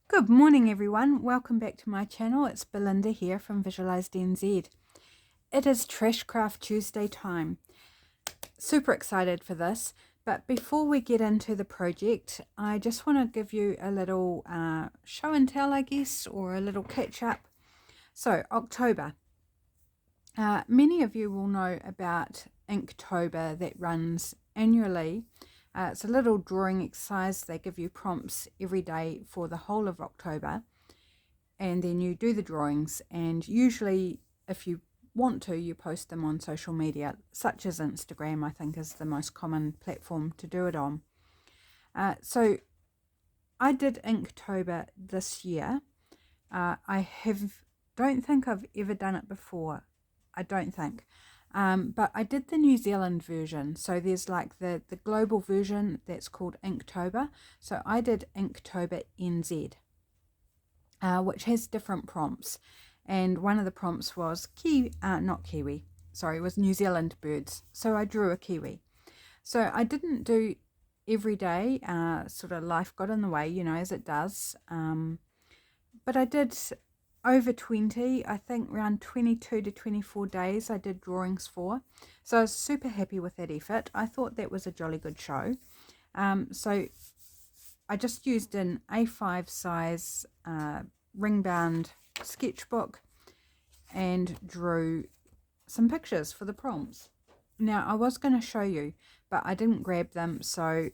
Good morning everyone, welcome back to my channel. It's Belinda here from Visualized NZ. It is Trashcraft Tuesday time. Super excited for this, but before we get into the project, I just want to give you a little show and tell, I guess, or a little catch up. So October. Many of you will know about Inktober that runs annually. It's a little drawing exercise. They give you prompts every day for the whole of October, and then you do the drawings, and usually if you want to, you post them on social media, such as Instagram. I think is the most common platform to do it on. So I did Inktober this year. Don't think I've ever done it before. I don't think. But I did the New Zealand version. So there's like the global version that's called Inktober. So I did Inktober NZ, which has different prompts. And one of the prompts was was New Zealand birds. So I drew a kiwi. So I didn't do every day, sort of life got in the way, you know, as it does. But I did over 20, I think around 22 to 24 days I did drawings for. So I was super happy with that effort. I thought that was a jolly good show. So I just used an A5 size ring bound sketchbook and drew some pictures for the prompts. Now I was going to show you, but I didn't grab them, so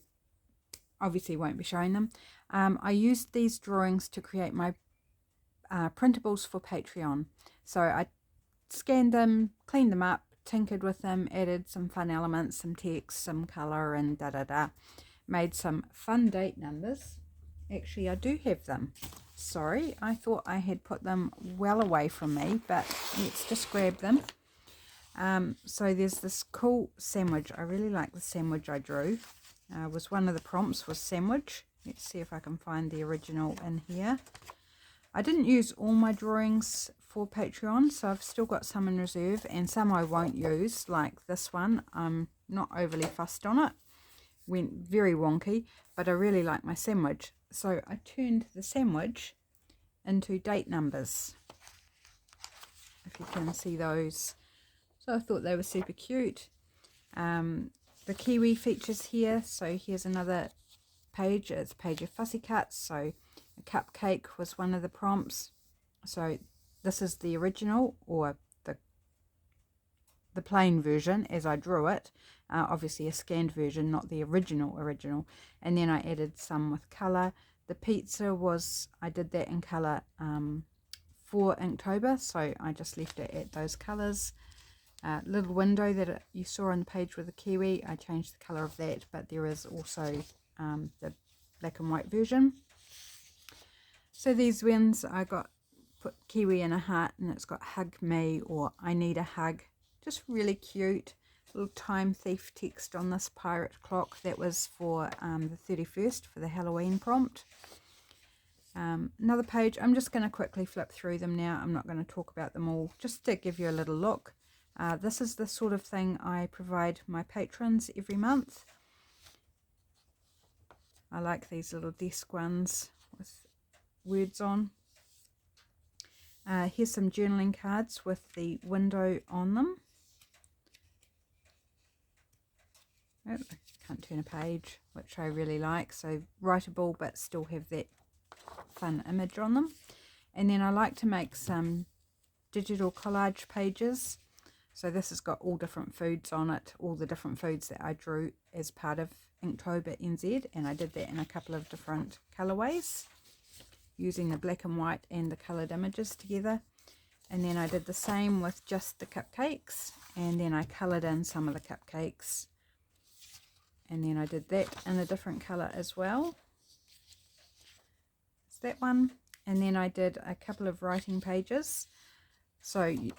obviously won't be showing them. I used these drawings to create my printables for Patreon. So I scanned them, cleaned them up, tinkered with them, added some fun elements, some text, some color, and made some fun date numbers. Actually, I do have them. Sorry, I thought I had put them well away from me, but let's just grab them. So there's this cool sandwich. I really like the sandwich I drew. Was one of the prompts was sandwich. Let's see if I can find the original in here. I didn't use all my drawings for Patreon, so I've still got some in reserve, and some I won't use, like this one. I'm not overly fussed on it. Went very wonky, but I really like my sandwich. So I turned the sandwich into date numbers, if you can see those. So I thought they were super cute. The kiwi features here. So here's another page. It's a page of fussy cuts. So a cupcake was one of the prompts. So this is the original, or the plain version as I drew it. Obviously a scanned version, not the original. And then I added some with colour. The pizza was, I did that in colour for Inktober, so I just left it at those colours. Little window that you saw on the page with the kiwi, I changed the colour of that, but there is also the black and white version. So these ones I put kiwi in a heart, and it's got hug me or I need a hug. Just really cute. Little time thief text on this pirate clock. That was for the 31st for the Halloween prompt. Another page. I'm just going to quickly flip through them now. I'm not going to talk about them all, just to give you a little look. This is the sort of thing I provide my patrons every month. I like these little desk ones with words on. Here's some journaling cards with the window on them. Oh, I can't turn a page, which I really like. So writable, but still have that fun image on them. And then I like to make some digital collage pages. So this has got all different foods on it, all the different foods that I drew as part of Inktober NZ, and I did that in a couple of different colorways, using the black and white and the coloured images together. And then I did the same with just the cupcakes, and then I coloured in some of the cupcakes, and then I did that in a different colour as well. It's that one. And then I did a couple of writing pages, so you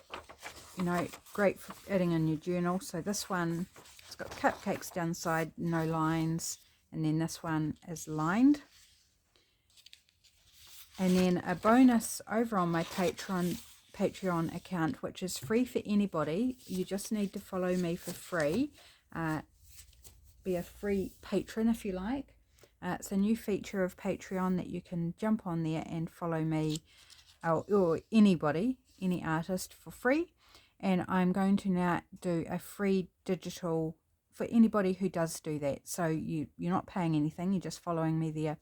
know, great for adding in your journal. So this one, it's got cupcakes down the side, no lines, and then this one is lined. And then a bonus over on my Patreon account, which is free for anybody. You just need to follow me for free. Be a free patron if you like. It's a new feature of Patreon that you can jump on there and follow me or anybody, any artist for free. And I'm going to now do a free digital for anybody who does do that. So you're not paying anything, you're just following me there.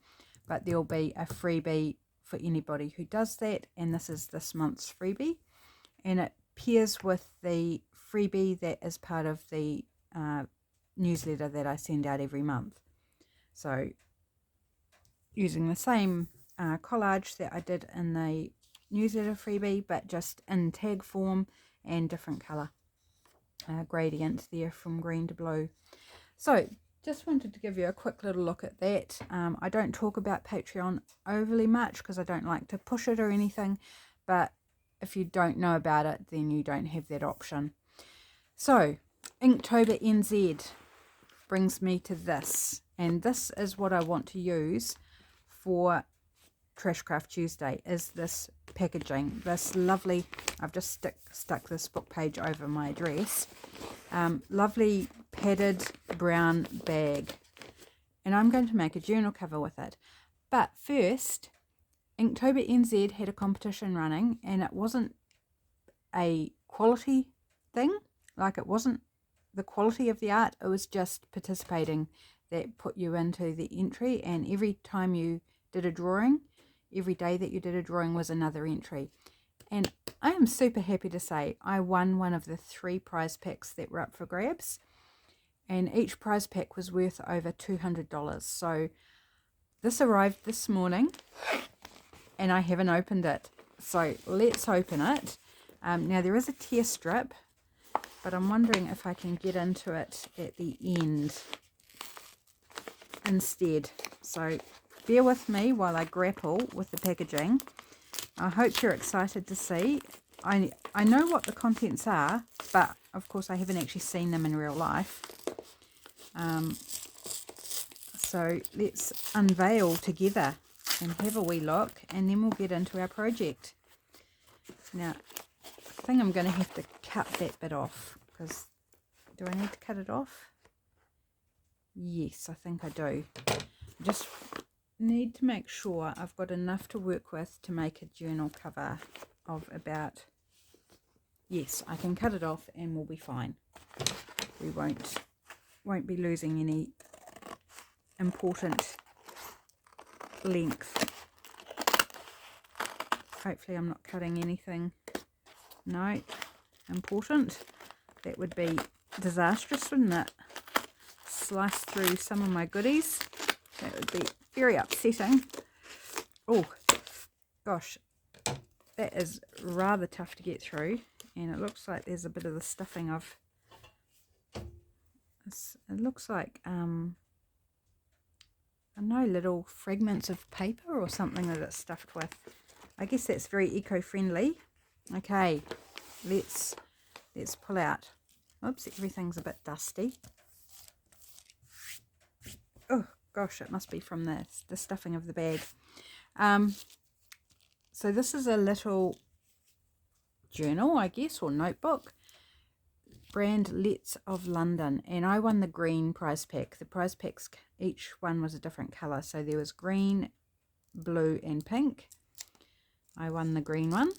But there'll be a freebie for anybody who does that. And this is this month's freebie. And it pairs with the freebie that is part of the newsletter that I send out every month. So using the same collage that I did in the newsletter freebie, but just in tag form and different color gradient there from green to blue. So just wanted to give you a quick little look at that. I don't talk about Patreon overly much because I don't like to push it or anything, but if you don't know about it, then you don't have that option. So Inktober NZ brings me to this, and this is what I want to use for Trashcraft Tuesday, is this packaging, this lovely, I've just stuck this book page over my address, lovely padded brown bag, and I'm going to make a journal cover with it. But first, Inktober NZ had a competition running, and it wasn't a quality thing, like it wasn't the quality of the art, it was just participating that put you into the entry, and every time you did a drawing, every day that you did a drawing was another entry. And I am super happy to say I won one of the 3 prize packs that were up for grabs, and each prize pack was worth over $200. So this arrived this morning and I haven't opened it, so let's open it. Now there is a tear strip, but I'm wondering if I can get into it at the end instead. So bear with me while I grapple with the packaging. I hope you're excited to see. I know what the contents are, but of course I haven't actually seen them in real life. So let's unveil together and have a wee look, and then we'll get into our project. Now, I think I'm going to have to cut that bit off, because do I need to cut it off? Yes, I think I do. Just need to make sure I've got enough to work with to make a journal cover of about, yes, I can cut it off and we'll be fine. We won't be losing any important length. Hopefully I'm not cutting anything important. That would be disastrous, wouldn't it? Slice through some of my goodies. That would be very upsetting. Oh gosh, that is rather tough to get through, and it looks like there's a bit of the stuffing of this. It looks like I know, little fragments of paper or something that it's stuffed with. I guess that's very eco-friendly. Okay, let's pull out. Oops, everything's a bit dusty. Oh gosh, it must be from the stuffing of the bag. So this is a little journal, I guess, or notebook. Brand Letts of London, and I won the green prize pack. The prize packs, each one was a different colour, so there was green, blue and pink. I won the green one,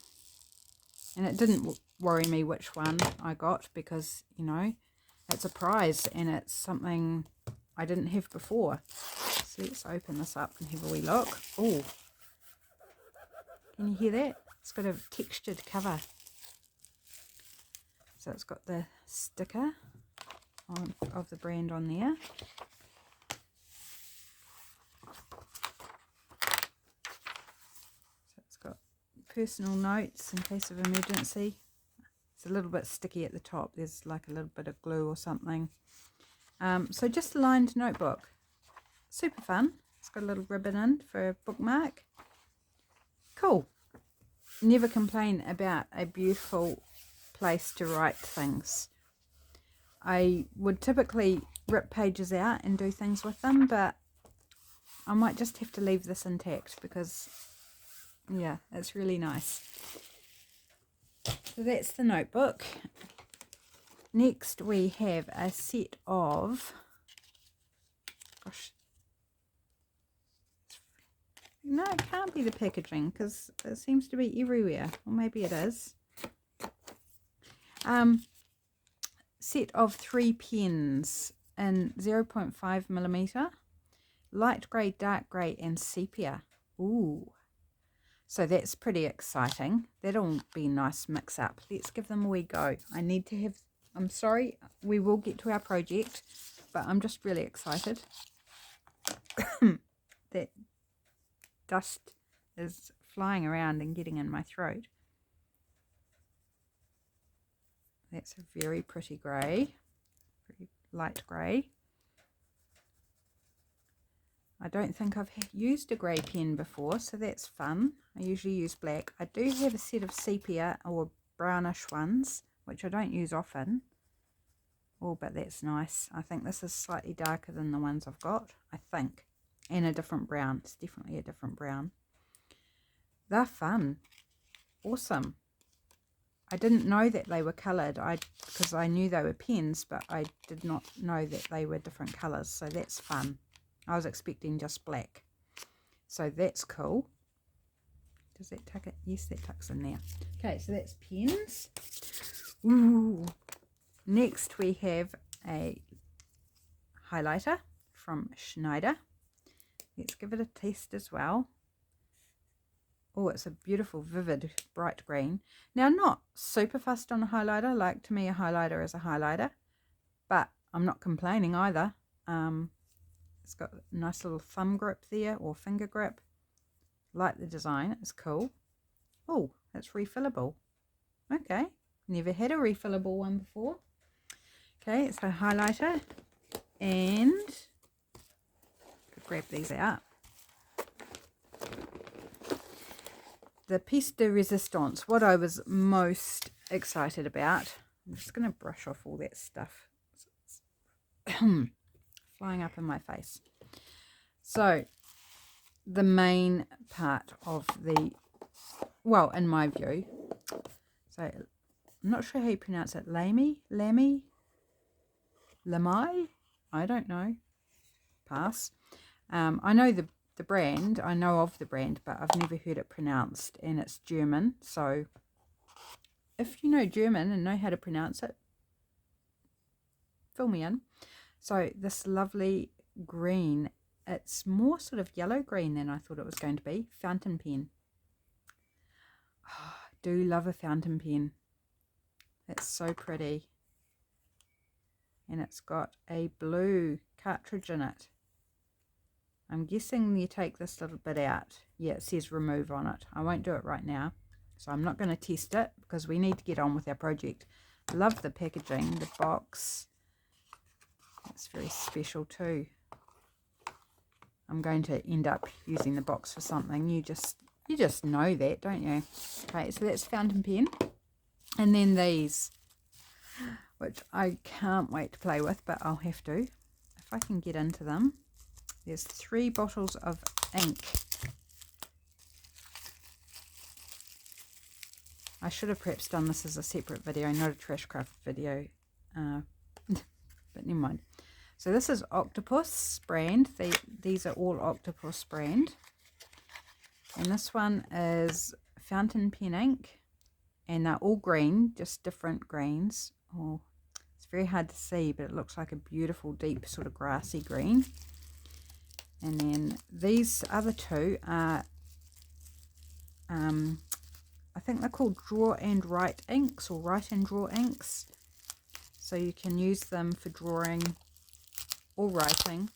and it didn't worry me which one I got, because, you know, it's a prize and it's something I didn't have before. So let's open this up and have a wee look. Oh, can you hear that? It's got a textured cover. So it's got the sticker of the brand on there. So it's got personal notes in case of emergency. It's a little bit sticky at the top. There's like a little bit of glue or something. So just a lined notebook. Super fun. It's got a little ribbon in for a bookmark. Cool. Never complain about a beautiful place to write things. I would typically rip pages out and do things with them, but I might just have to leave this intact because, yeah, it's really nice. So that's the notebook. Next we have a set of, gosh, No, it can't be the packaging because it seems to be everywhere. Or maybe it is. Set of 3 pens in 0.5 millimeter, light grey, dark grey, and sepia. Ooh. So that's pretty exciting. That'll be a nice mix up. Let's give them a wee go. I need to have, I'm sorry, we will get to our project, but I'm just really excited. That dust is flying around and getting in my throat. That's a very pretty grey, very light grey. I don't think I've used a grey pen before, so that's fun. I usually use black. I do have a set of sepia or brownish ones, which I don't use often. Oh, but that's nice. I think this is slightly darker than the ones I've got, I think. And a different brown. It's definitely a different brown. They're fun. Awesome. I didn't know that they were coloured because I knew they were pens, but I did not know that they were different colours, so that's fun. I was expecting just black. So that's cool. Does that tuck it? Yes, that tucks in there. Okay, so that's pens. Ooh. Next we have a highlighter from Schneider. Let's give it a taste as well. Oh, it's a beautiful, vivid, bright green. Now, I'm not super fussed on a highlighter. Like, to me, a highlighter is a highlighter. But I'm not complaining either. It's got a nice little thumb grip there, or finger grip. Like the design, it's cool. Oh, it's refillable. Okay, never had a refillable one before. Okay, it's a highlighter. And grab these out. The piece de resistance, what I was most excited about. I'm just going to brush off all that stuff. Flying up in my face. So, the main part of the, well, in my view, so I'm not sure how you pronounce it, Lamai, I don't know, pass. I know the brand, I know of the brand, but I've never heard it pronounced, and it's German, so if you know German and know how to pronounce it, fill me in. So this lovely green, it's more sort of yellow green than I thought it was going to be, fountain pen. Oh, I do love a fountain pen. It's so pretty. And it's got a blue cartridge in it. I'm guessing you take this little bit out. Yeah, it says remove on it. I won't do it right now. So I'm not going to test it because we need to get on with our project. Love the packaging, the box. It's very special too. I'm going to end up using the box for something. You just know that, don't you? Okay, so that's fountain pen. And then these, which I can't wait to play with, but I'll have to. If I can get into them. There's 3 bottles of ink. I should have perhaps done this as a separate video, not a Trashcraft video. But never mind. So this is Octopus brand. These are all Octopus brand. And this one is fountain pen ink. And they're all green, just different greens. Oh, it's very hard to see, but it looks like a beautiful, deep, sort of grassy green. And then these other 2 are, I think they're called Draw and Write inks, or Write and Draw inks. So you can use them for drawing or writing,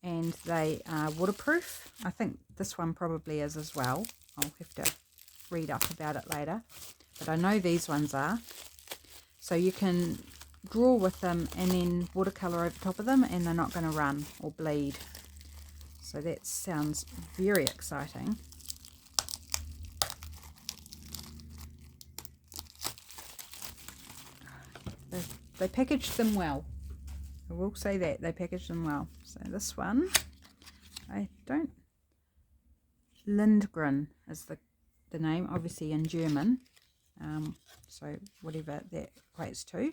and they are waterproof. I think this one probably is as well. I'll have to read up about it later, but I know these ones are. So you can draw with them and then watercolor over top of them, and they're not going to run or bleed. So that sounds very exciting. They packaged them well. I will say that. They packaged them well. So this one, I don't... Lindgren is the name, obviously in German. So whatever that equates to.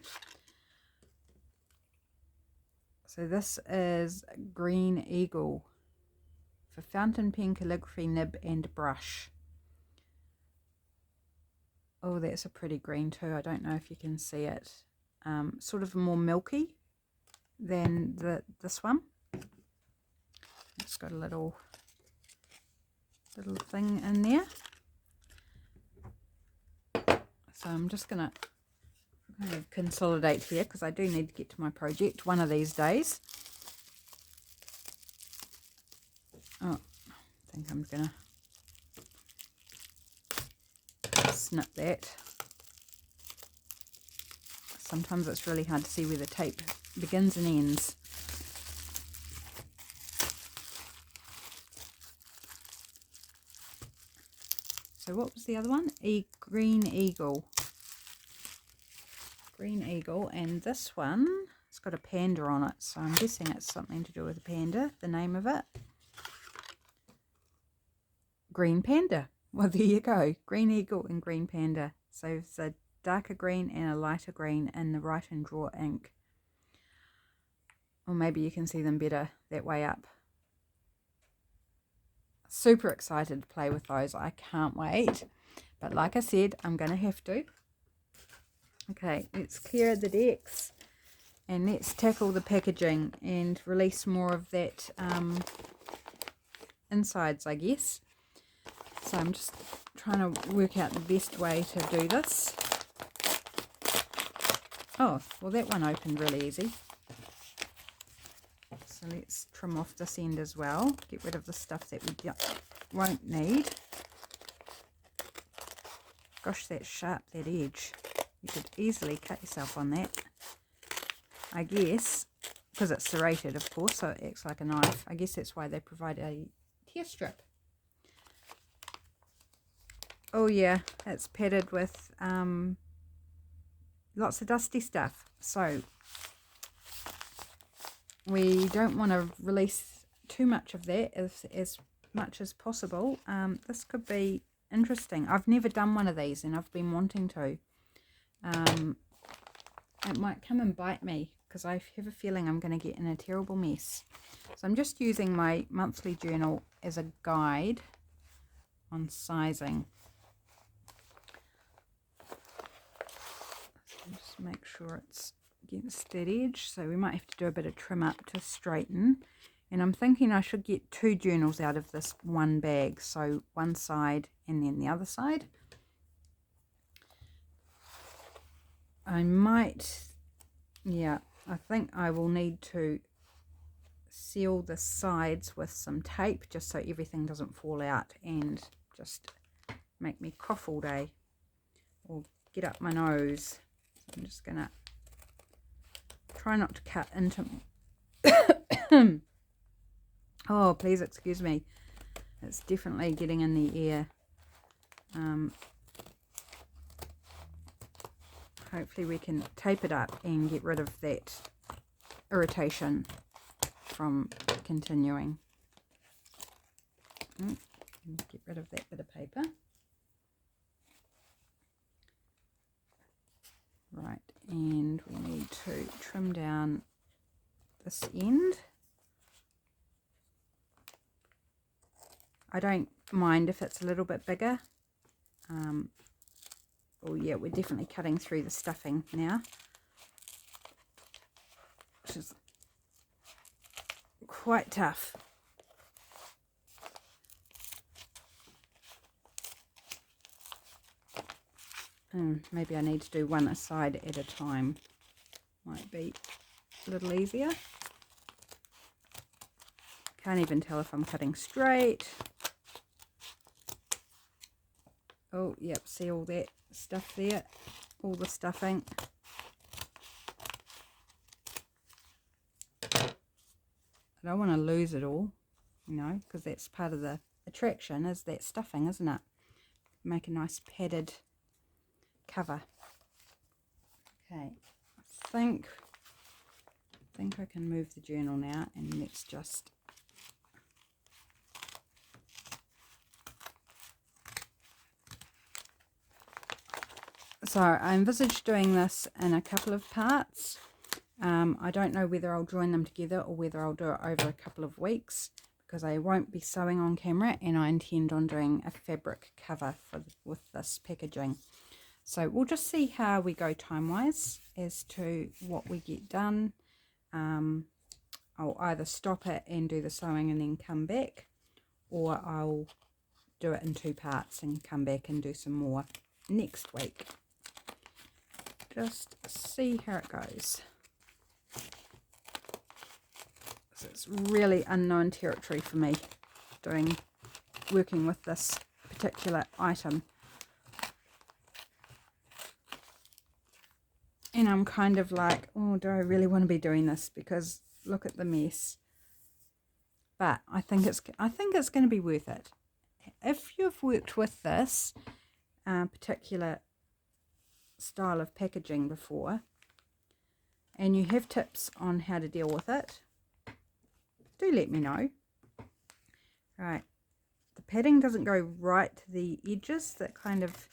So this is Green Eagle for fountain pen, calligraphy, nib and brush. Oh, that's a pretty green too. I don't know if you can see it. Sort of more milky than this one. It's got a little thing in there. So I'm just going to kind of consolidate here because I do need to get to my project one of these days. Oh, I think I'm going to snip that. Sometimes it's really hard to see where the tape begins and ends. So what was the other one? Green Eagle. Green Eagle, and this one, it's got a panda on it, so I'm guessing it's something to do with a panda, the name of it. Green Panda. Well, there you go. Green Eagle and Green Panda. So it's a darker green and a lighter green in the Write and Draw ink. Or maybe you can see them better that way up. Super excited to play with those. I can't wait. But like I said, I'm going to have to. Okay, let's clear the decks and let's tackle the packaging and release more of that insides, I guess. So I'm just trying to work out the best way to do this. Oh, well that one opened really easy. So let's trim off this end as well. Get rid of the stuff that we won't need. Gosh, that's sharp, that edge. You could easily cut yourself on that. I guess, because it's serrated, of course, so it acts like a knife. I guess that's why they provide a tear strip. Oh yeah, it's padded with lots of dusty stuff. So we don't want to release too much of that as much as possible. This could be interesting. I've never done one of these and I've been wanting to. It might come and bite me because I have a feeling I'm going to get in a terrible mess. So I'm just using my monthly journal as a guide on sizing. So just make sure it's against that edge. So we might have to do a bit of trim up to straighten. And I'm thinking I should get 2 journals out of this one bag. So one side and then the other side. I might, yeah, I think I will need to seal the sides with some tape just so everything doesn't fall out and just make me cough all day or get up my nose. So I'm just going to try not to cut into... Oh, please excuse me. It's definitely getting in the ear. Hopefully we can tape it up and get rid of that irritation from continuing. Get rid of that bit of paper. Right, and we need to trim down this end. I don't mind if it's a little bit bigger. Oh yeah, we're definitely cutting through the stuffing now, which is quite tough. Maybe I need to do one aside at a time. Might be a little easier. Can't even tell if I'm cutting straight. Oh, yep, see all that stuff there, all the stuffing. I don't want to lose it all, you know, because that's part of the attraction is that stuffing, isn't it? Make a nice padded cover. Okay, I think I can move the journal now, and let's just so I envisage doing this in a couple of parts. I don't know whether I'll join them together or whether I'll do it over a couple of weeks, because I won't be sewing on camera, and I intend on doing a fabric cover with this packaging. So we'll just see how we go time-wise as to what we get done. I'll either stop it and do the sewing and then come back, or I'll do it in 2 parts and come back and do some more next week. Just see how it goes. So it's really unknown territory for me working with this particular item. And I'm kind of like, oh, do I really want to be doing this? Because look at the mess. But I think it's going to be worth it. If you've worked with this particular style of packaging before, and you have tips on how to deal with it, do let me know. Right, the padding doesn't go right to the edges. That kind of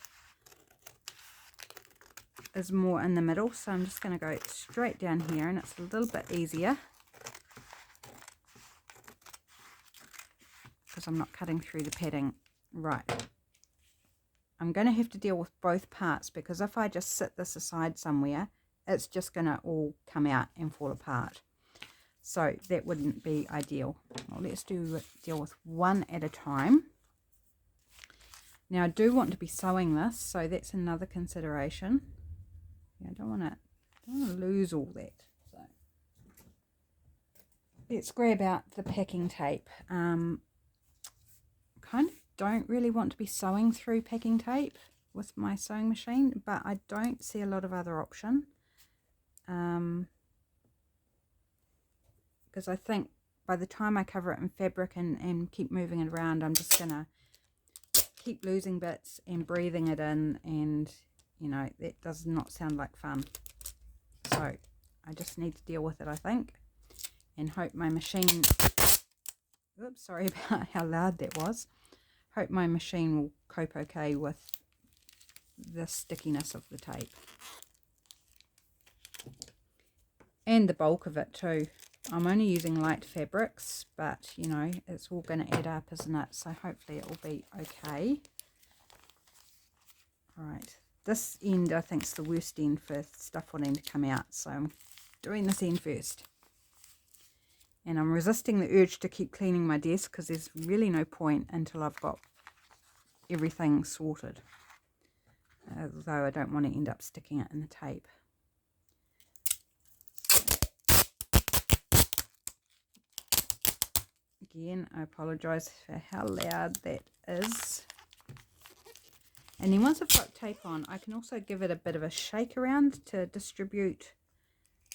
is more in the middle, so I'm just going to go straight down here, and it's a little bit easier because I'm not cutting through the padding. Right, I'm going to have to deal with both parts, because if I just sit this aside somewhere, it's just going to all come out and fall apart. So that wouldn't be ideal. Well, let's deal with one at a time. Now I do want to be sewing this, so that's another consideration. Yeah, I don't want to lose all that. So let's grab out the packing tape. Kind of don't really want to be sewing through packing tape with my sewing machine, but I don't see a lot of other option. Because I think by the time I cover it in fabric and keep moving it around, I'm just gonna keep losing bits and breathing it in, and you know, that does not sound like fun. So I just need to deal with it, I think, and hope my machine, oops, sorry about how loud that was, hope my machine will cope okay with the stickiness of the tape and the bulk of it too. I'm only using light fabrics, but you know, it's all going to add up, isn't it? So hopefully it will be okay. All right, this end I think is the worst end for stuff wanting to come out, so I'm doing this end first. And I'm resisting the urge to keep cleaning my desk, because there's really no point until I've got everything sorted. Although I don't want to end up sticking it in the tape. Again, I apologise for how loud that is. And then once I've got tape on, I can also give it a bit of a shake around to distribute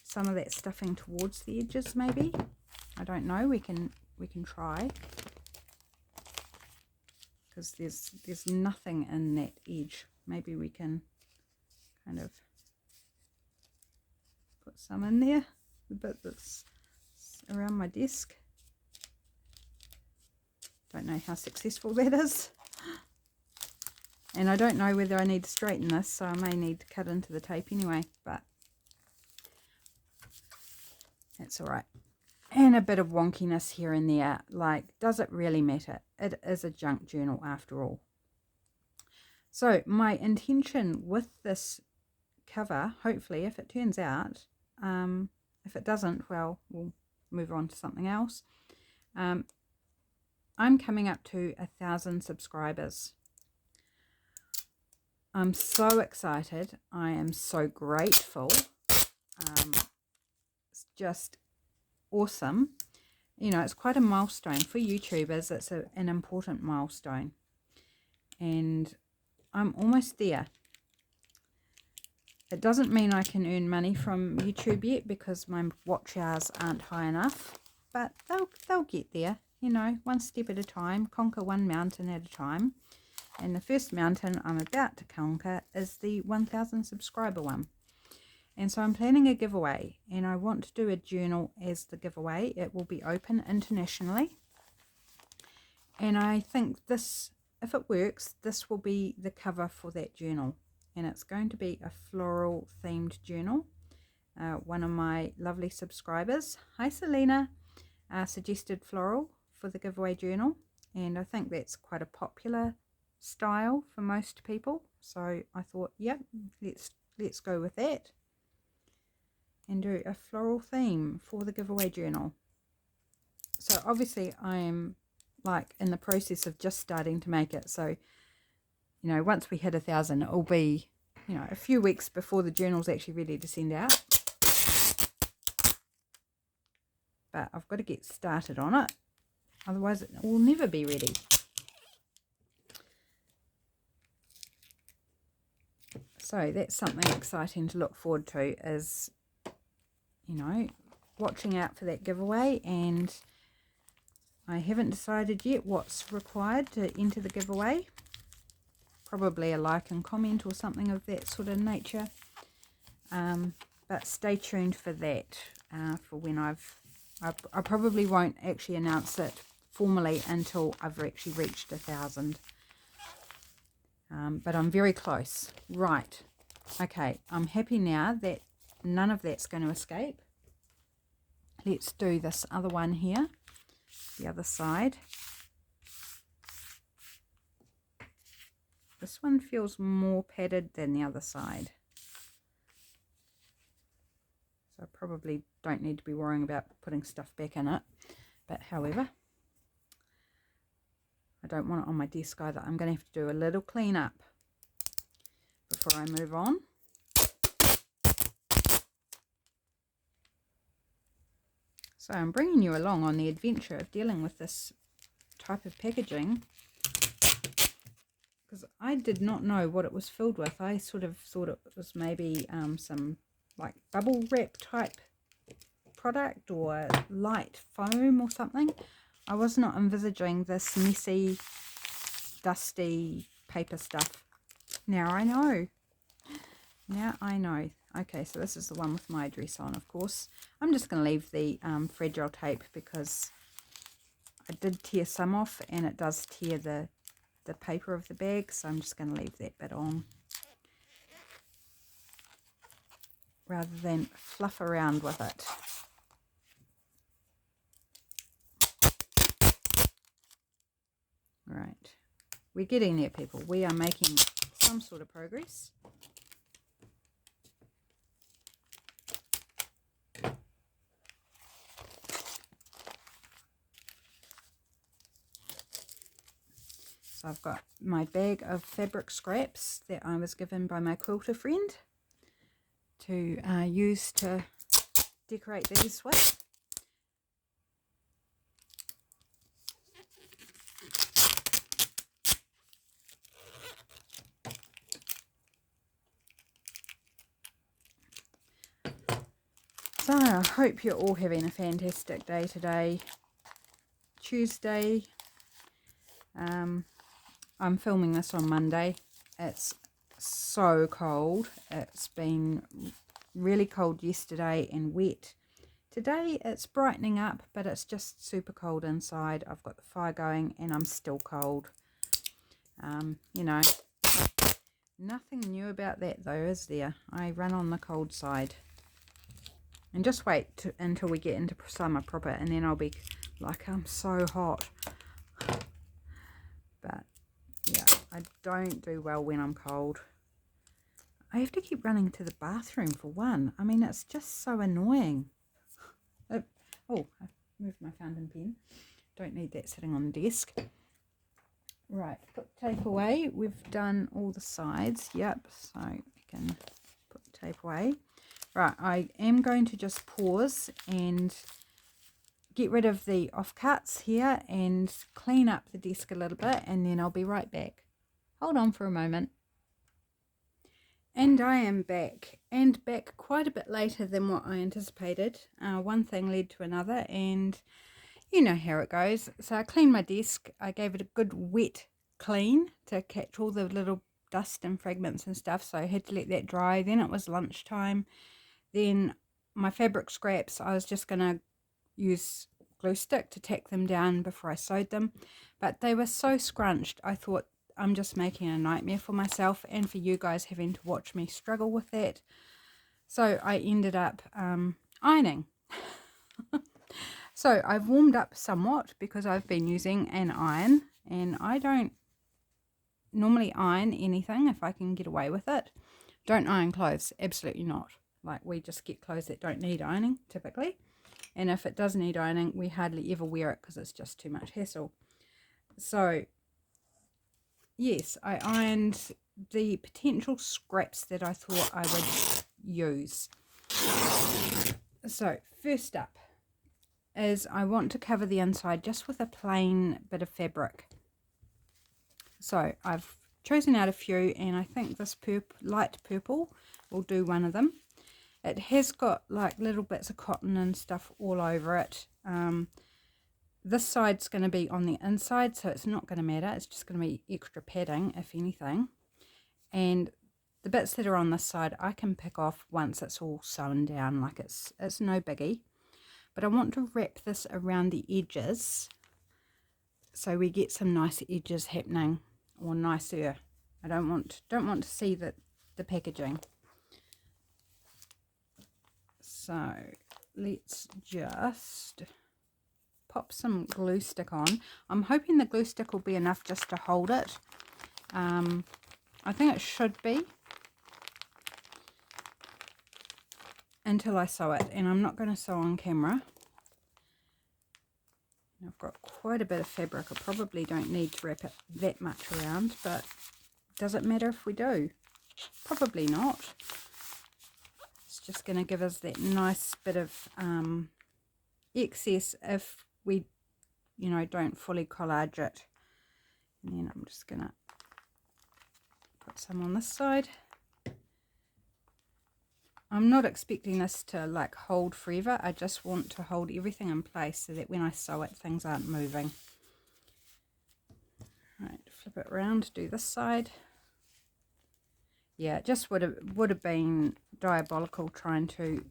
some of that stuffing towards the edges, maybe. I don't know, we can try. Because there's nothing in that edge. Maybe we can kind of put some in there, the bit that's around my desk. Don't know how successful that is. And I don't know whether I need to straighten this, so I may need to cut into the tape anyway, but that's alright. And a bit of wonkiness here and there. Like, does it really matter? It is a junk journal after all. So my intention with this cover, hopefully, if it turns out, if it doesn't, well, we'll move on to something else. I'm coming up to 1,000 subscribers. I'm so excited. I am so grateful. It's just awesome. You know, it's quite a milestone for YouTubers. It's an important milestone, and I'm almost there. It doesn't mean I can earn money from YouTube yet, because my watch hours aren't high enough, but they'll get there. You know, one step at a time, conquer one mountain at a time. And the first mountain I'm about to conquer is the 1,000 subscriber one. And so I'm planning a giveaway, and I want to do a journal as the giveaway. It will be open internationally. And I think this, if it works, this will be the cover for that journal. And it's going to be a floral themed journal. One of my lovely subscribers, hi Selena, suggested floral for the giveaway journal, and I think that's quite a popular style for most people. So I thought, yep, let's go with that and do a floral theme for the giveaway journal. So obviously I'm like in the process of just starting to make it. So, you know, once we hit 1,000, it'll be, you know, a few weeks before the journal's actually ready to send out. But I've got to get started on it. Otherwise it will never be ready. So that's something exciting to look forward to, is, you know, watching out for that giveaway. And I haven't decided yet what's required to enter the giveaway. Probably a like and comment or something of that sort of nature. But stay tuned for that, for when I probably won't actually announce it formally until I've actually reached 1,000. But I'm very close. Right. Okay, I'm happy now that none of that's going to escape. Let's do this other one here, the other side. This one feels more padded than the other side. So I probably don't need to be worrying about putting stuff back in it. But however, I don't want it on my desk either. I'm going to have to do a little clean up before I move on. So I'm bringing you along on the adventure of dealing with this type of packaging, because I did not know what it was filled with. I sort of thought it was maybe some like bubble wrap type product or light foam or something. I was not envisaging this messy, dusty paper stuff. Now I know. Now I know. Okay, so this is the one with my address on, of course. I'm just going to leave the fragile tape because I did tear some off and it does tear the paper of the bag, so I'm just going to leave that bit on rather than fluff around with it. Right, we're getting there, people. We are making some sort of progress. So I've got my bag of fabric scraps that I was given by my quilter friend to use to decorate these with. So I hope you're all having a fantastic day today, Tuesday. I'm filming this on Monday. It's so cold. It's been really cold yesterday and wet. Today it's brightening up, but it's just super cold inside. I've got the fire going and I'm still cold. You know, nothing new about that though, is there? I run on the cold side. And just wait until we get into summer proper, and then I'll be like, I'm so hot. But yeah, I don't do well when I'm cold. I have to keep running to the bathroom for one. I mean, it's just so annoying. Oh, I moved my fountain pen. Don't need that sitting on the desk. Right, put tape away. We've done all the sides. Yep, so we can put the tape away. Right, I am going to just pause and get rid of the offcuts here and clean up the desk a little bit, and then I'll be right back. Hold on for a moment. And I am back, and back quite a bit later than what I anticipated. One thing led to another, and you know how it goes. So I cleaned my desk. I gave it a good wet clean to catch all the little dust and fragments and stuff, so I had to let that dry. Then it was lunchtime. Then my fabric scraps, I was just going to use glue stick to tack them down before I sewed them, but they were so scrunched I thought I'm just making a nightmare for myself and for you guys having to watch me struggle with that. So I ended up ironing. So I've warmed up somewhat because I've been using an iron, and I don't normally iron anything if I can get away with it. Don't iron clothes, absolutely not. Like, we just get clothes that don't need ironing typically, and if it does need ironing, we hardly ever wear it because it's just too much hassle. So yes, I ironed the potential scraps that I thought I would use. So first up is I want to cover the inside just with a plain bit of fabric. So I've chosen out a few, and I think this light purple will do one of them. It has got like little bits of cotton and stuff all over it. This side's going to be on the inside, so it's not going to matter. It's just going to be extra padding, if anything. And the bits that are on this side, I can pick off once it's all sewn down. Like, it's no biggie. But I want to wrap this around the edges so we get some nice edges happening, or nicer. I don't want to see the packaging. So let's just pop some glue stick on. I'm hoping the glue stick will be enough just to hold it. I think it should be until I sew it, and I'm not going to sew on camera. I've got quite a bit of fabric. I probably don't need to wrap it that much around, but does it matter if we do? Probably not. It's just going to give us that nice bit of excess if we, don't fully collage it. And then I'm just going to put some on this side. I'm not expecting this to like hold forever. I just want to hold everything in place so that when I sew it, things aren't moving. Right, flip it around, do this side. Yeah, it just would have been diabolical trying to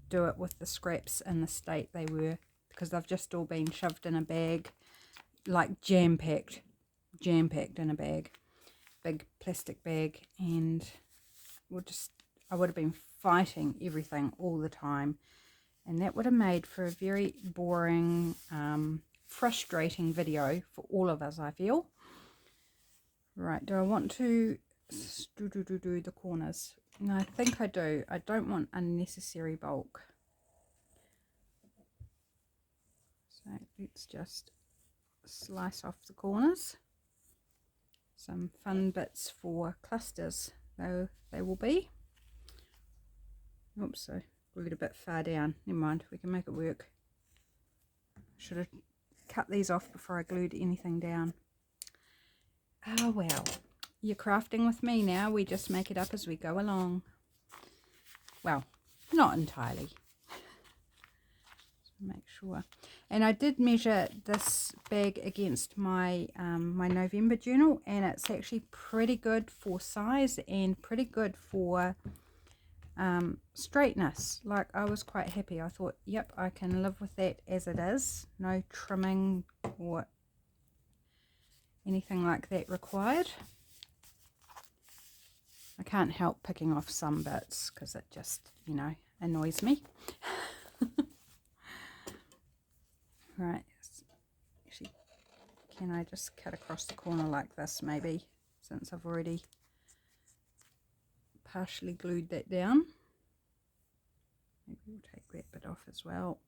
do it with the scraps in the state they were, because they've just all been shoved in a bag, like jam-packed in a bag, big plastic bag, and I would have been fighting everything all the time, and that would have made for a very boring, frustrating video for all of us, I feel. Right, do I want to do the corners? No, I think I do. I don't want unnecessary bulk. So let's just slice off the corners. Some fun bits for clusters, though they will be. Oops, I glued a bit far down. Never mind, we can make it work. Should have cut these off before I glued anything down. Oh well, you're crafting with me now. We just make it up as we go along. Well, not entirely. Make sure. And I did measure this bag against my my November journal, and it's actually pretty good for size and pretty good for straightness. Like, I was quite happy. I thought, yep, I can live with that as it is. No trimming or anything like that required. I can't help picking off some bits because it just, annoys me. Right, actually, can I just cut across the corner like this maybe, since I've already partially glued that down. Maybe we'll take that bit off as well.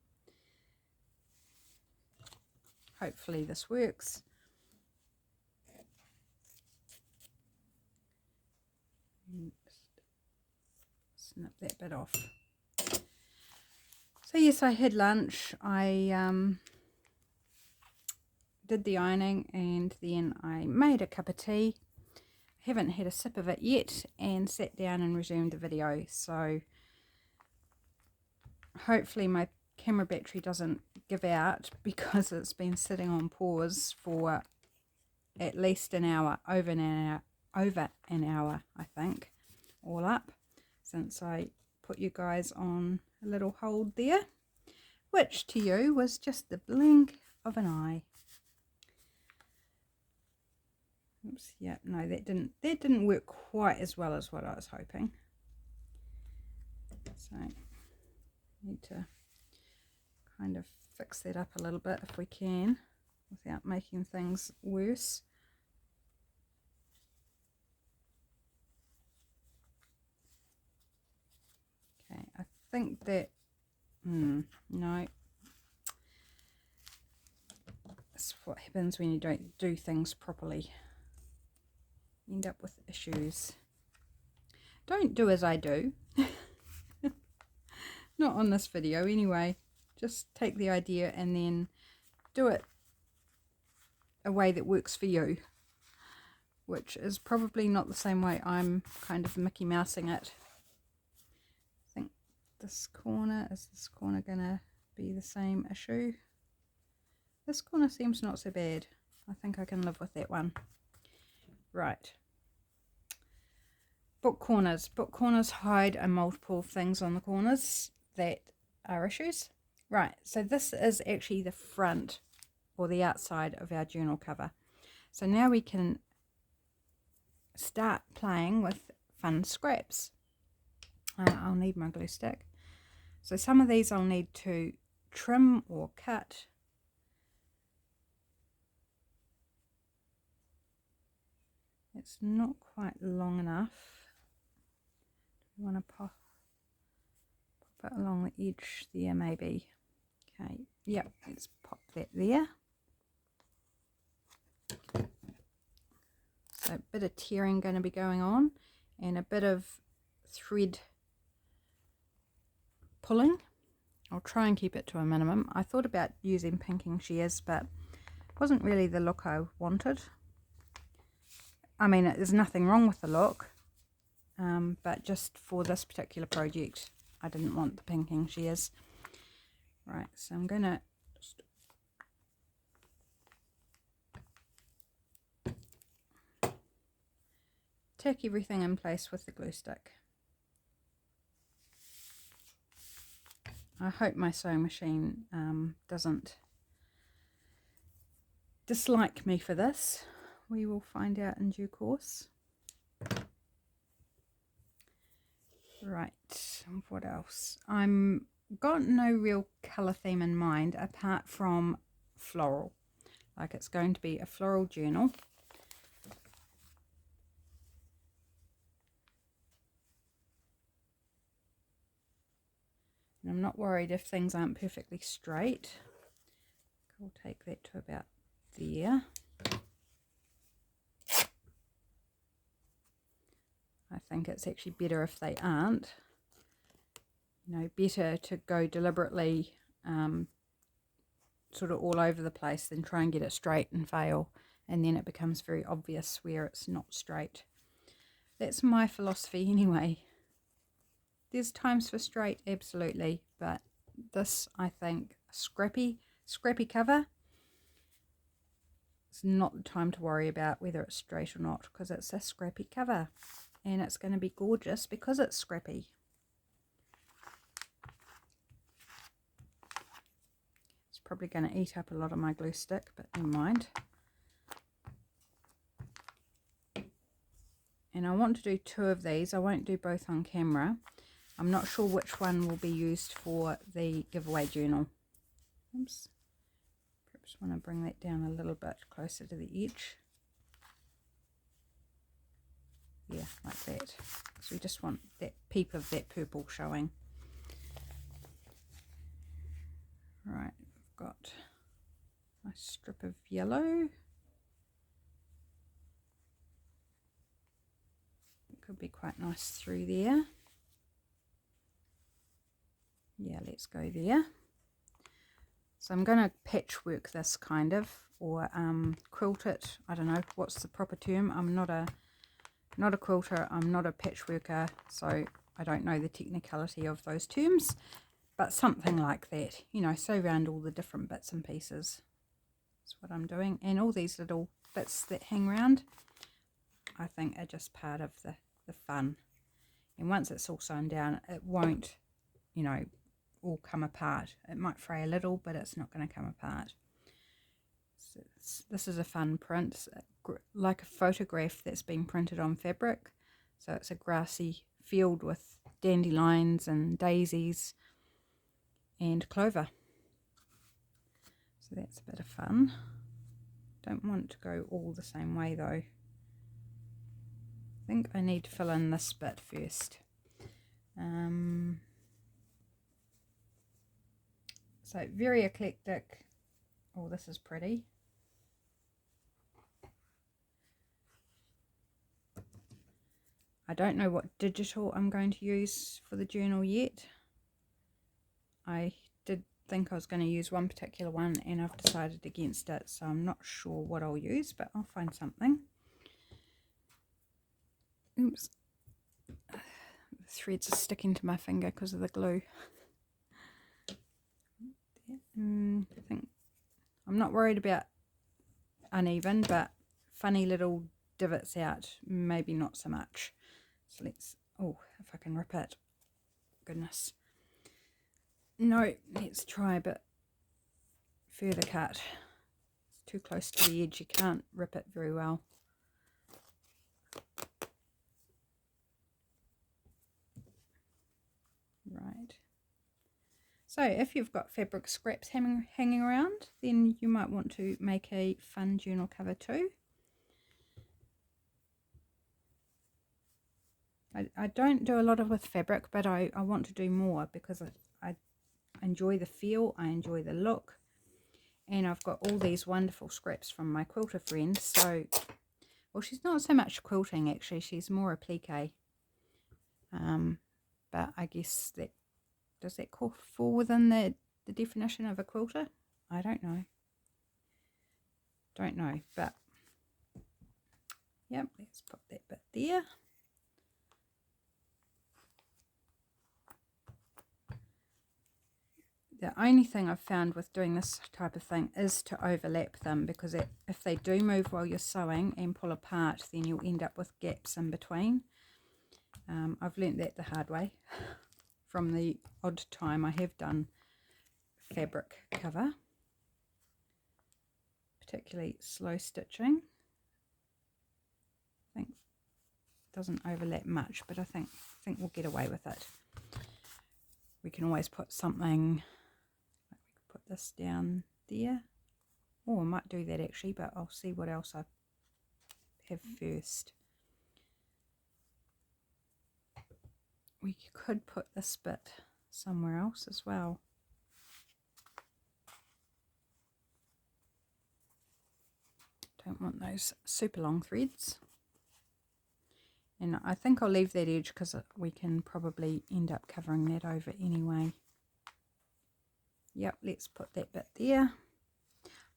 Hopefully this works. And just snip that bit off. So yes, I had lunch. I did the ironing, and then I made a cup of tea. I haven't had a sip of it yet, and sat down and resumed the video. So hopefully my camera battery doesn't give out, because it's been sitting on pause for at least an hour, over an hour, I think, all up, since I put you guys on a little hold there, which to you was just the blink of an eye. Oops, yeah, no, that didn't work quite as well as what I was hoping. So need to kind of fix that up a little bit if we can without making things worse. Okay, I think that, no. That's what happens when you don't do things properly. You end up with issues. Don't do as I do. Not on this video anyway. Just take the idea and then do it a way that works for you, which is probably not the same way I'm kind of Mickey Mousing it. I think this corner, is this corner gonna be the same issue? This corner seems not so bad. I think I can live with that one. Right. Book corners. Book corners hide a multiple things on the corners that are issues. Right, so this is actually the front or the outside of our journal cover. So now we can start playing with fun scraps. I'll need my glue stick. So some of these I'll need to trim or cut. It's not quite long enough. We want to pop it along the edge there maybe. Okay, yep, let's pop that there. So a bit of tearing going to be going on and a bit of thread pulling. I'll try and keep it to a minimum. I thought about using pinking shears, but it wasn't really the look I wanted. I mean, there's nothing wrong with the look, but just for this particular project, I didn't want the pinking shears. Right, so I'm going to just tack everything in place with the glue stick. I hope my sewing machine doesn't dislike me for this. We will find out in due course. Right, what else? I'm got no real colour theme in mind apart from floral. Like it's going to be a floral journal. And I'm not worried if things aren't perfectly straight. I'll take that to about there. I think it's actually better if they aren't. You know, better to go deliberately sort of all over the place than try and get it straight and fail, and then it becomes very obvious where it's not straight. That's my philosophy anyway. There's times for straight, absolutely, but this, I think, scrappy cover, it's not the time to worry about whether it's straight or not, because it's a scrappy cover. And it's going to be gorgeous because it's scrappy. It's probably going to eat up a lot of my glue stick, but never mind. And I want to do 2 of these. I won't do both on camera. I'm not sure which one will be used for the giveaway journal. Oops. Perhaps want to bring that down a little bit closer to the edge. Yeah, like that. So we just want that peep of that purple showing. Right, I've got my strip of yellow. It could be quite nice through there. Yeah, let's go there. So I'm going to patchwork this kind of, or quilt it. I don't know what's the proper term. I'm not a quilter, I'm not a patchworker, so I don't know the technicality of those terms, but something like that, you know, sew around all the different bits and pieces. That's what I'm doing, and all these little bits that hang around, I think are just part of the fun. And once it's all sewn down, it won't, you know, all come apart. It might fray a little, but it's not going to come apart. So this is a fun print. It's like a photograph that's been printed on fabric. So it's a grassy field with dandelions and daisies and clover. So that's a bit of fun. Don't want to go all the same way though. I think I need to fill in this bit first. So very eclectic. Oh, this is pretty. I don't know what digital I'm going to use for the journal yet. I did think I was going to use one particular one and I've decided against it, so I'm not sure what I'll use, but I'll find something. Oops. The threads are sticking to my finger because of the glue. I think I'm not worried about uneven, but funny little divots out, maybe not so much. So let's, oh, if I can rip it. Goodness. No, let's try a bit further cut. It's too close to the edge, you can't rip it very well. Right. So if you've got fabric scraps hanging around, then you might want to make a fun journal cover too. I don't do a lot with fabric, but I want to do more because I enjoy the feel, I enjoy the look, and I've got all these wonderful scraps from my quilter friend. So, well, she's not so much quilting actually, she's more applique. But I guess that, does that fall within the definition of a quilter? I don't know. But yep, let's put that bit there. The only thing I've found with doing this type of thing is to overlap them, because if they do move while you're sewing and pull apart, then you'll end up with gaps in between. I've learnt that the hard way from the odd time I have done fabric cover, particularly slow stitching. I think it doesn't overlap much, but I think we'll get away with it. We can always put something, like we could put this down there. Oh, I might do that actually, but I'll see what else I have first. We could put this bit somewhere else as well. Don't want those super long threads. And I think I'll leave that edge because we can probably end up covering that over anyway. Yep, let's put that bit there.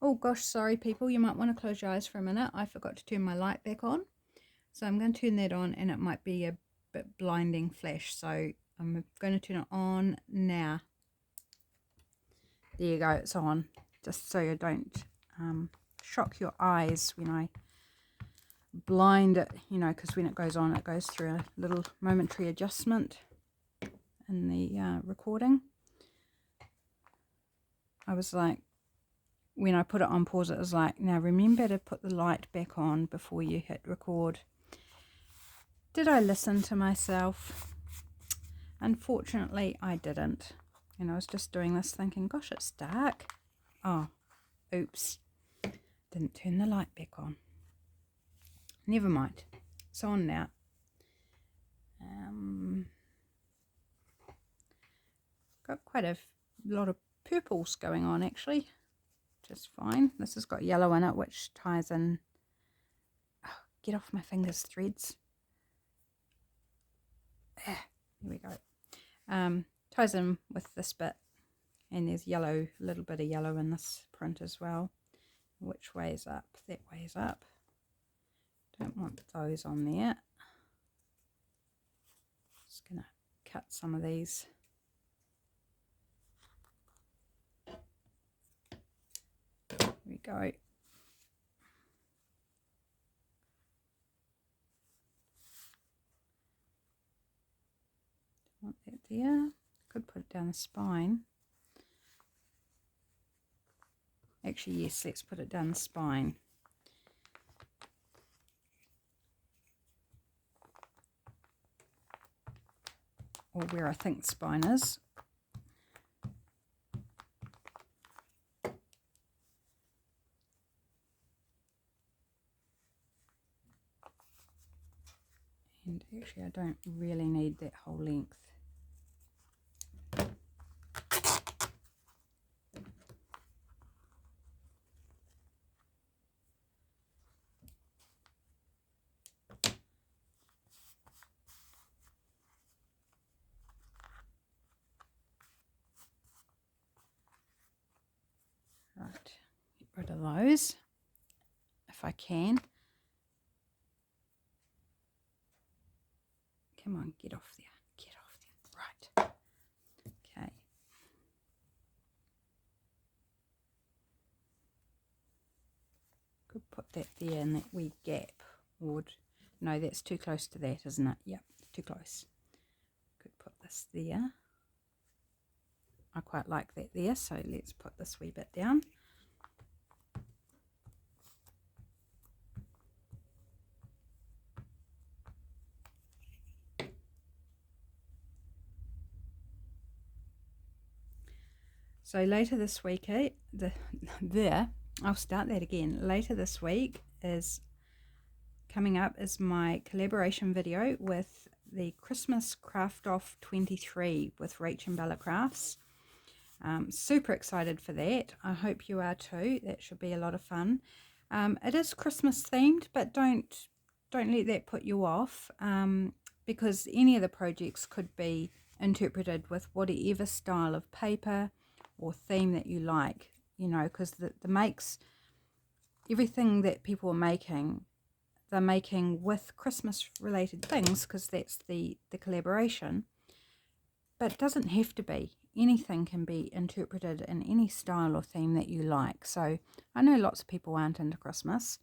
Oh gosh, sorry people, you might want to close your eyes for a minute. I forgot to turn my light back on. So I'm going to turn that on, and it might be a bit blinding flash. So I'm going to turn it on now. There you go, it's on. Just so you don't shock your eyes when I blind it, you know, because when it goes on, it goes through a little momentary adjustment in the recording. I was like, when I put it on pause, it was like, now remember to put the light back on before you hit record. Did I listen to myself? Unfortunately, I didn't. And I was just doing this thinking, gosh, it's dark. Oh, oops. Didn't turn the light back on. Never mind. It's on now. Got quite a lot of purples going on actually. Just fine. This has got yellow in it, which ties in. Oh, get off my fingers, threads. Here we go. Ties in with this bit, and there's yellow, a little bit of yellow in this print as well. Which way is up? That way is up. Don't want those on there. Just gonna cut some of these. There we go. Want that there. Could put it down the spine. Actually, yes, let's put it down the spine. Or where I think the spine is. And actually I don't really need that whole length. Right, get rid of those if I can. Come on, get off there. Get off there. Right. Okay. Could put that there in that wee gap. Or no, that's too close to that, isn't it? Yep, too close. Could put this there. I quite like that there, so let's put this wee bit down. So later this week, I'll start that again. Later this week is coming up is my collaboration video with the Christmas Craft Off 23 with Rach and Bella Crafts. Super excited for that. I hope you are too. That should be a lot of fun. It is Christmas themed, but don't let that put you off, because any of the projects could be interpreted with whatever style of paper or theme that you like, you know, because the makes, everything that people are making, they're making with Christmas related things, because that's the collaboration. But it doesn't have to be. Anything can be interpreted in any style or theme that you like. So I know lots of people aren't into Christmas,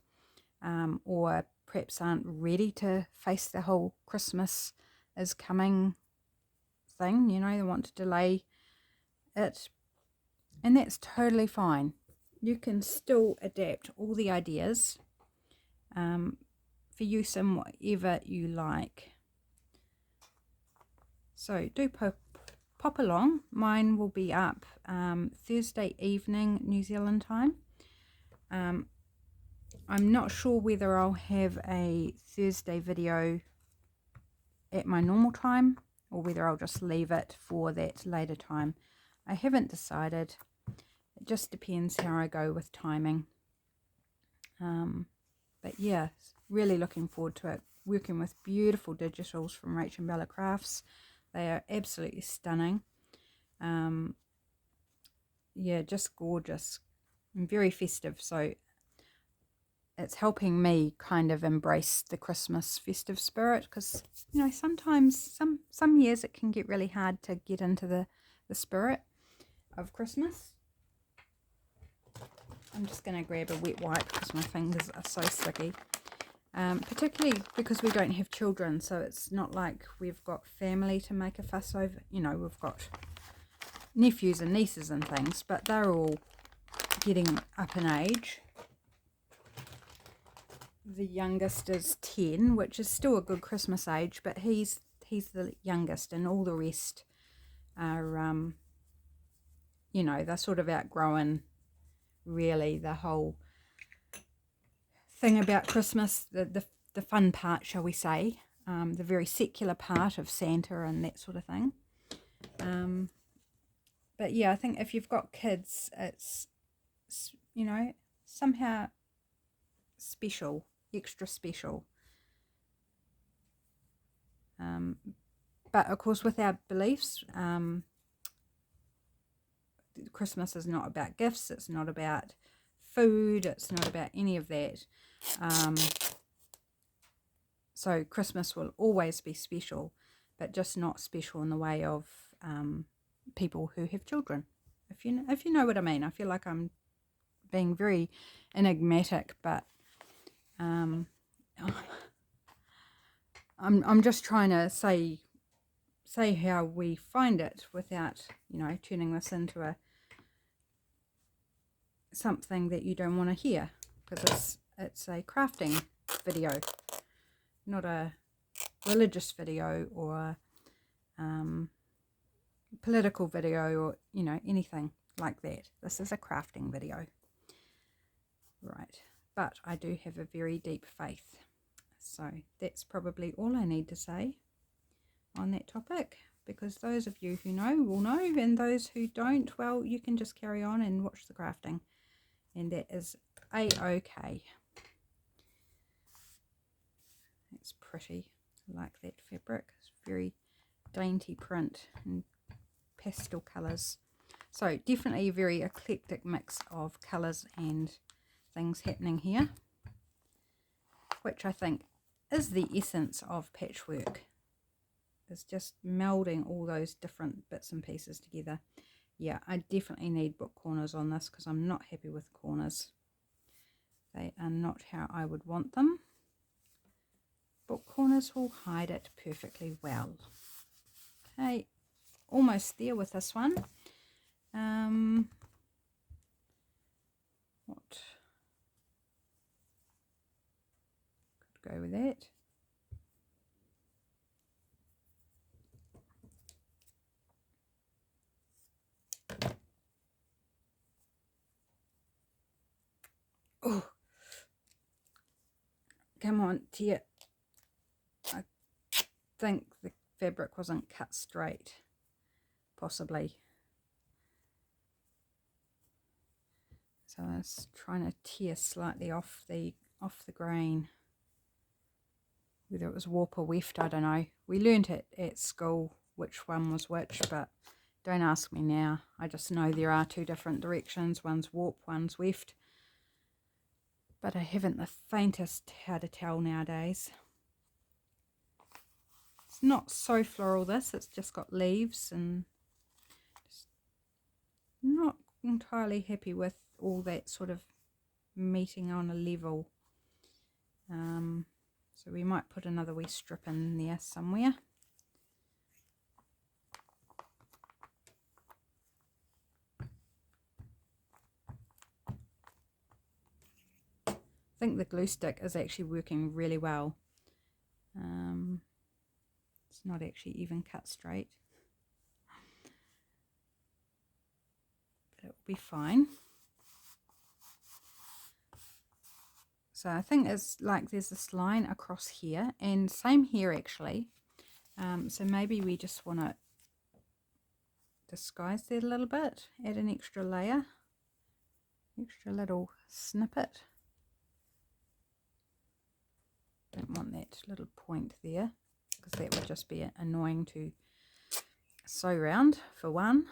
or perhaps aren't ready to face the whole Christmas is coming thing, you know, they want to delay it, and that's totally fine. You can still adapt all the ideas for use in whatever you like. So do pop along. Mine will be up Thursday evening New Zealand time. I'm not sure whether I'll have a Thursday video at my normal time or whether I'll just leave it for that later time. I haven't decided. It just depends how I go with timing. But yeah, really looking forward to it. Working with beautiful digitals from Rach and Bella Crafts. They are absolutely stunning. Yeah, just gorgeous and very festive. So it's helping me kind of embrace the Christmas festive spirit, because, you know, sometimes some years it can get really hard to get into the spirit of Christmas. I'm just going to grab a wet wipe because my fingers are so sticky. Particularly because we don't have children, so it's not like we've got family to make a fuss over. You know, we've got nephews and nieces and things, but they're all getting up in age. The youngest is 10, which is still a good Christmas age, but he's the youngest, and all the rest are, you know, they're sort of outgrowing really the whole thing about Christmas, the fun part, shall we say, the very secular part of Santa and that sort of thing. But yeah, I think if you've got kids, it's, you know, somehow special, extra special. But of course, with our beliefs, Christmas is not about gifts, it's not about food, it's not about any of that. So Christmas will always be special, but just not special in the way of people who have children. If you know what I mean. I feel like I'm being very enigmatic, but I'm just trying to say how we find it without, you know, turning this into something that you don't want to hear, because it's a crafting video, not a religious video or political video or, you know, anything like that. This is a crafting video, right? But I do have a very deep faith, So that's probably all I need to say on that topic, because those of you who know will know, and those who don't, well, you can just carry on and watch the crafting, and that is a-okay. It's pretty. I like that fabric. It's very dainty print and pastel colours. So definitely a very eclectic mix of colours and things happening here, which I think is the essence of patchwork. It's just melding all those different bits and pieces together. Yeah, I definitely need book corners on this because I'm not happy with corners. They are not how I would want them. Book corners will hide it perfectly well. Okay, almost there with this one. What could go with that? Oh, come on, tear. I think the fabric wasn't cut straight, possibly. So I was trying to tear slightly off the grain. Whether it was warp or weft, I don't know. We learnt it at school which one was which, but don't ask me now. I just know there are two different directions. One's warp, one's weft. But I haven't the faintest how to tell nowadays. It's not so floral, this. It's just got leaves, and just not entirely happy with all that sort of meeting on a level. So we might put another wee strip in there somewhere. I think the glue stick is actually working really well. It's not actually even cut straight, but it will be fine. So I think it's like there's this line across here, and same here actually. So maybe we just want to disguise that a little bit, add an extra layer, extra little snippet. Don't want that little point there, because that would just be annoying to sew round for one.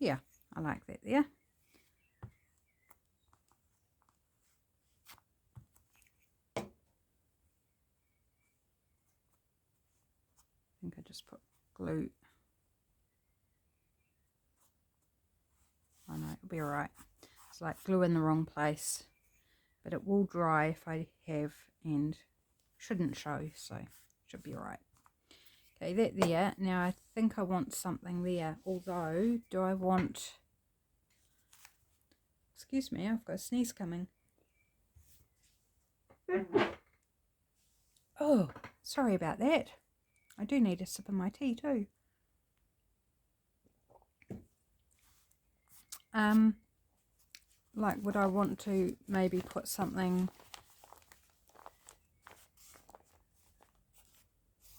Yeah, I like that there. I think I just put glue. Oh no, it'll be alright. It's like glue in the wrong place, but it will dry if I have, and shouldn't show, so should be alright. Okay, that there. Now I think I want something there, although do I want... Excuse me, I've got a sneeze coming. Oh, sorry about that. I do need a sip of my tea too. Like, would I want to maybe put something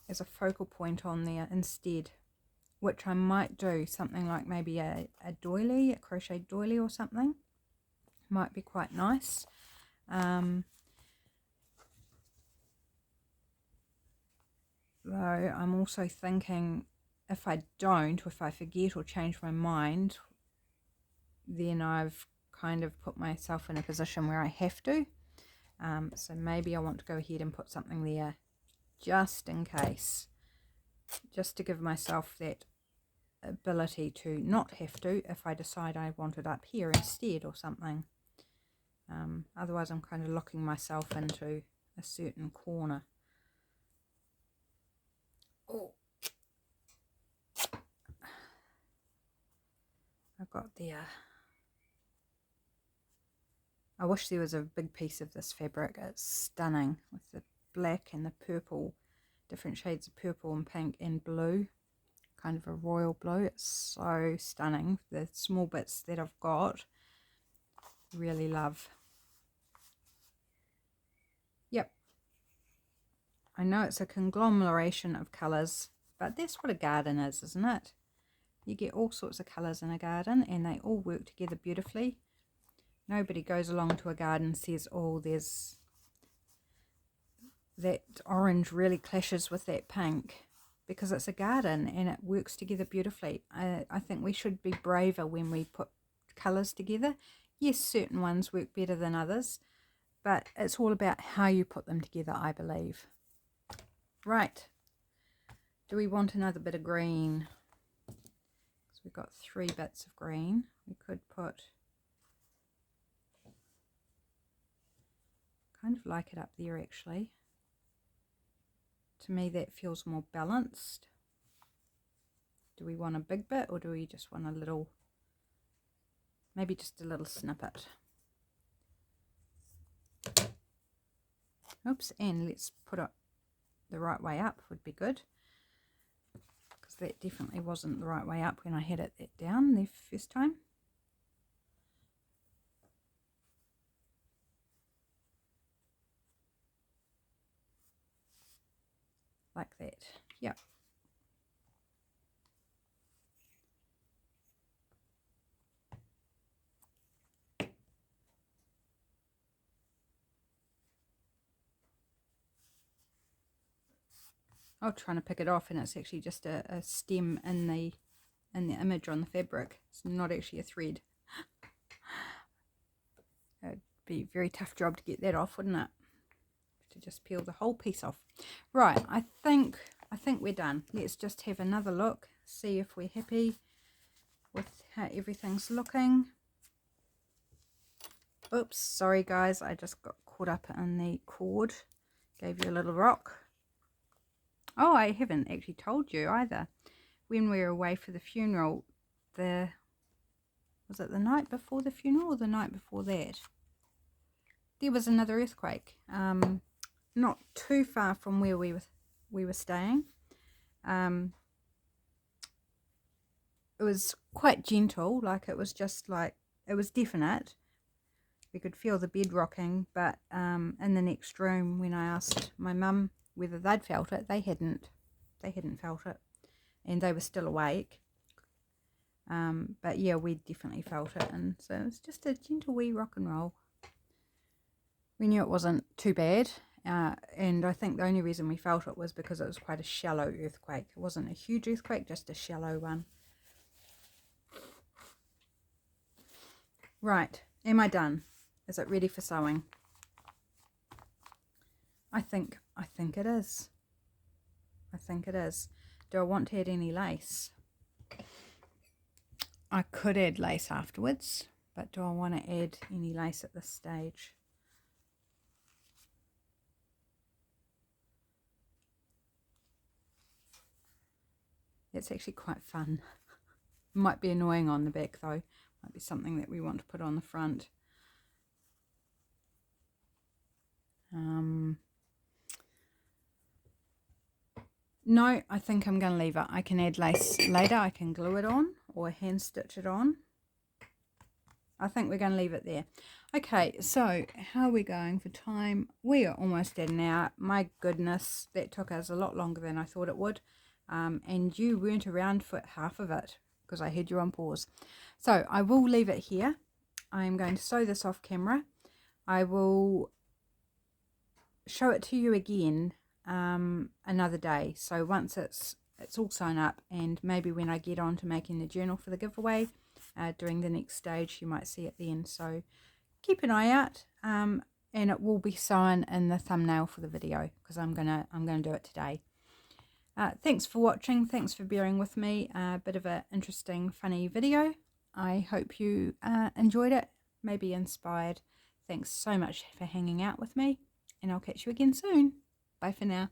as a focal point on there instead, which I might do, something like maybe a doily, a crochet doily or something. Might be quite nice. Though I'm also thinking, if I forget or change my mind, then I've kind of put myself in a position where I have to. So maybe I want to go ahead and put something there just in case, just to give myself that ability to not have to if I decide I want it up here instead or something. Otherwise I'm kind of locking myself into a certain corner. Oh, I've got there. I wish there was a big piece of this fabric. It's stunning with the black and the purple, different shades of purple and pink and blue, kind of a royal blue. It's so stunning. The small bits that I've got, really love. Yep, I know it's a conglomeration of colours, but that's what a garden is, isn't it? You get all sorts of colours in a garden and they all work together beautifully. Nobody goes along to a garden and says, oh, there's that orange really clashes with that pink, because it's a garden and it works together beautifully. I think we should be braver when we put colours together. Yes, certain ones work better than others, but it's all about how you put them together, I believe. Right, do we want another bit of green? So we've got 3 bits of green. We could put, kind of like it up there actually. To me that feels more balanced. Do we want a big bit or do we just want a little, maybe just a little snippet? Oops, and let's put it the right way up would be good, because that definitely wasn't the right way up when I had it down the first time. Like that, yep. I was trying to pick it off and it's actually just a stem in the image on the fabric. It's not actually a thread. It'd be a very tough job to get that off, wouldn't it? To just peel the whole piece off. Right, I think we're done. Let's just have another look, see if we're happy with how everything's looking. Oops, sorry guys, I just got caught up in the cord. Gave you a little rock. Oh, I haven't actually told you either. When we were away for the funeral, was it the night before the funeral or the night before that? There was another earthquake. Not too far from where we were staying. It was quite gentle, like it was just like, it was definite. We could feel the bed rocking, but in the next room, when I asked my mum whether they'd felt it, they hadn't felt it, and they were still awake. But yeah, we definitely felt it, and so it was just a gentle wee rock and roll. We knew it wasn't too bad, and I think the only reason we felt it was because it was quite a shallow earthquake. It wasn't a huge earthquake, just a shallow one. Right, am I done? Is it ready for sewing? I think it is. I think it is. Do I want to add any lace? I could add lace afterwards, but do I want to add any lace at this stage? It's actually quite fun. Might be annoying on the back though. Might be something that we want to put on the front. No, I think I'm going to leave it. I can add lace later. I can glue it on or hand stitch it on. I think we're going to leave it there. Okay, so how are we going for time? We are almost at an hour. My goodness, that took us a lot longer than I thought it would. And you weren't around for half of it because I had you on pause. So I will leave it here. I am going to sew this off camera. I will show it to you again another day. So once it's all sewn up, and maybe when I get on to making the journal for the giveaway, doing the next stage, you might see it then. So keep an eye out, and it will be sewn in the thumbnail for the video because I'm gonna do it today. Thanks for watching. Thanks for bearing with me. A bit of an interesting, funny video. I hope you enjoyed it, maybe inspired. Thanks so much for hanging out with me, and I'll catch you again soon. Bye for now.